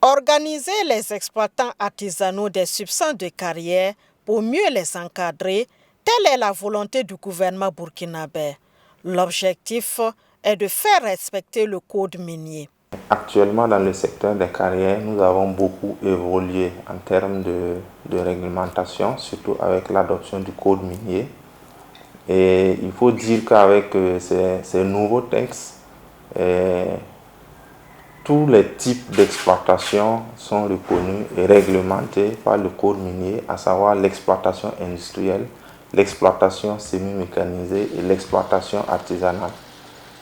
Organiser les exploitants artisanaux des substances de carrière pour mieux les encadrer, telle est la volonté du gouvernement burkinabé. L'objectif est de faire respecter le code minier. Actuellement, dans le secteur des carrières, nous avons beaucoup évolué en termes de réglementation, surtout avec l'adoption du code minier. Et il faut dire qu'avec ces nouveaux textes, tous les types d'exploitation sont reconnus et réglementés par le code minier, à savoir l'exploitation industrielle, l'exploitation semi-mécanisée et l'exploitation artisanale.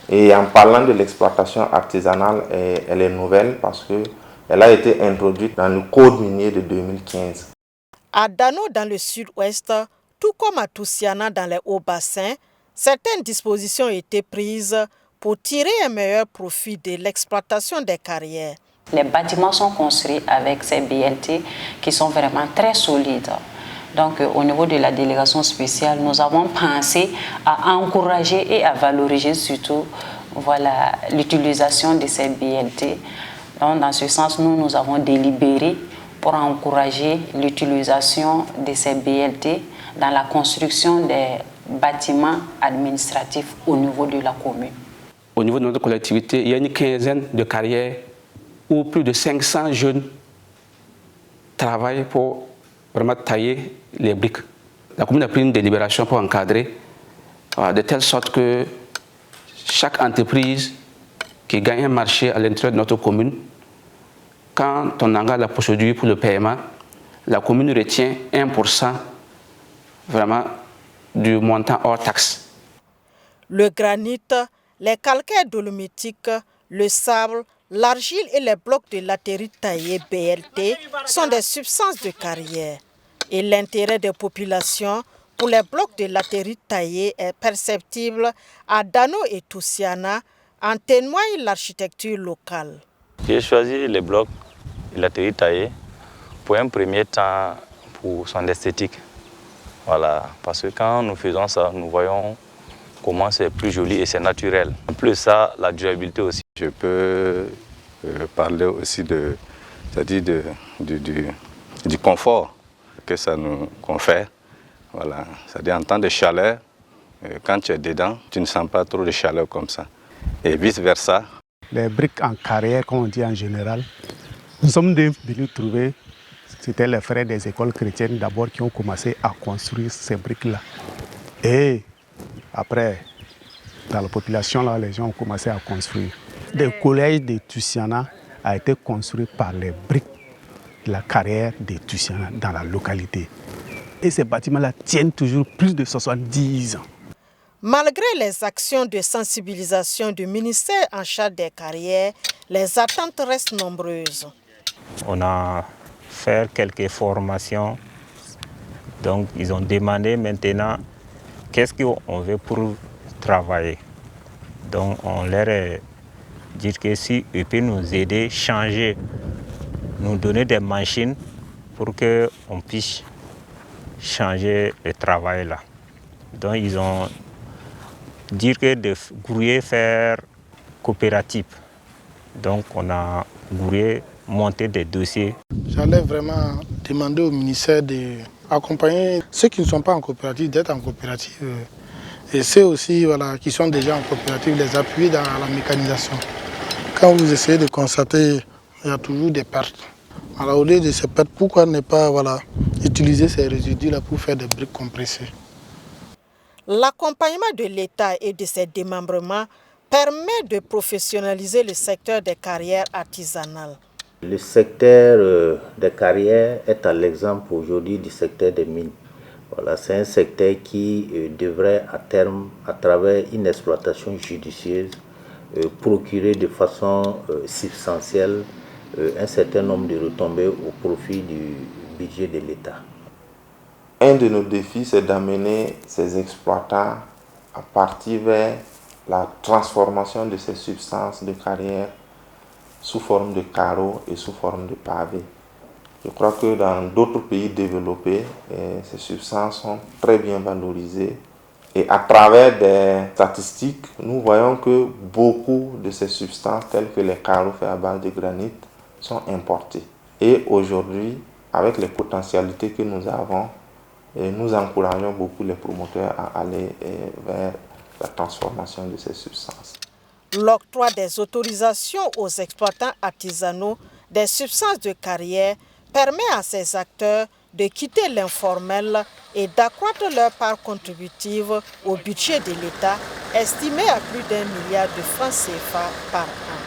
Et en parlant de l'exploitation artisanale, elle est nouvelle parce qu'elle a été introduite dans le code minier de 2015. À Dano, dans le sud-ouest, tout comme à Toussiana, dans les hauts bassins, certaines dispositions ont été prises pour tirer un meilleur profit de l'exploitation des carrières. Les bâtiments sont construits avec ces BLT qui sont vraiment très solides. Donc, au niveau de la délégation spéciale, nous avons pensé à encourager et à valoriser surtout l'utilisation de ces BLT. Donc, dans ce sens, nous avons délibéré pour encourager l'utilisation de ces BLT dans la construction des bâtiments administratifs au niveau de la commune. Au niveau de notre collectivité, il y a une quinzaine de carrières où plus de 500 jeunes travaillent pour vraiment tailler les briques. La commune a pris une délibération pour encadrer de telle sorte que chaque entreprise qui gagne un marché à l'intérieur de notre commune, quand on engage la procédure pour le paiement, la commune retient 1% vraiment du montant hors taxe. Le granit, les calcaires dolomitiques, le sable, l'argile et les blocs de latérite taillée BLT sont des substances de carrière. Et l'intérêt des populations pour les blocs de latérite taillée est perceptible à Dano et Toussiana, en témoigne l'architecture locale. J'ai choisi les blocs de latérite taillée pour un premier temps pour son esthétique. Voilà, parce que quand nous faisons ça, nous voyons comment c'est plus joli et c'est naturel. En plus ça, la durabilité aussi. Je peux parler aussi du confort que ça nous confère. Voilà. C'est-à-dire en temps de chaleur, quand tu es dedans, tu ne sens pas trop de chaleur comme ça. Et vice-versa. Les briques en carrière, comme on dit en général, nous sommes venus trouver, c'était les frères des écoles chrétiennes d'abord qui ont commencé à construire ces briques-là. Et après, dans la population, là, les gens ont commencé à construire. Le collège de Toussiana a été construit par les briques de la carrière de Toussiana dans la localité. Et ces bâtiments-là tiennent toujours plus de 70 ans. Malgré les actions de sensibilisation du ministère en charge des carrières, les attentes restent nombreuses. On a fait quelques formations. Donc, ils ont demandé maintenant qu'est-ce qu'on veut pour travailler. Donc, on leur a dit que si ils peuvent nous aider, changer, nous donner des machines pour qu'on puisse changer le travail là. Donc, ils ont dit que de Gourier faire coopérative. Donc, on a Gourier monter des dossiers. J'allais vraiment demander au ministère d'accompagner ceux qui ne sont pas en coopérative, d'être en coopérative. Et ceux aussi qui sont déjà en coopérative, les appuyer dans la mécanisation. Quand vous essayez de constater, il y a toujours des pertes. Alors, au lieu de ces pertes, pourquoi ne pas utiliser ces résidus-là pour faire des briques compressées? L'accompagnement de l'État et de ses démembrements permet de professionnaliser le secteur des carrières artisanales. Le secteur des carrières est à l'exemple aujourd'hui du secteur des mines. Voilà, c'est un secteur qui devrait à terme, à travers une exploitation judicieuse, procurer de façon substantielle un certain nombre de retombées au profit du budget de l'État. Un de nos défis, c'est d'amener ces exploitants à partir vers la transformation de ces substances de carrière sous forme de carreaux et sous forme de pavés. Je crois que dans d'autres pays développés, ces substances sont très bien valorisées. Et à travers des statistiques, nous voyons que beaucoup de ces substances, telles que les carreaux faits à base de granit, sont importés. Et aujourd'hui, avec les potentialités que nous avons, nous encourageons beaucoup les promoteurs à aller vers la transformation de ces substances. L'octroi des autorisations aux exploitants artisanaux des substances de carrière permet à ces acteurs de quitter l'informel et d'accroître leur part contributive au budget de l'État, estimé à plus d'1 milliard de francs CFA par an.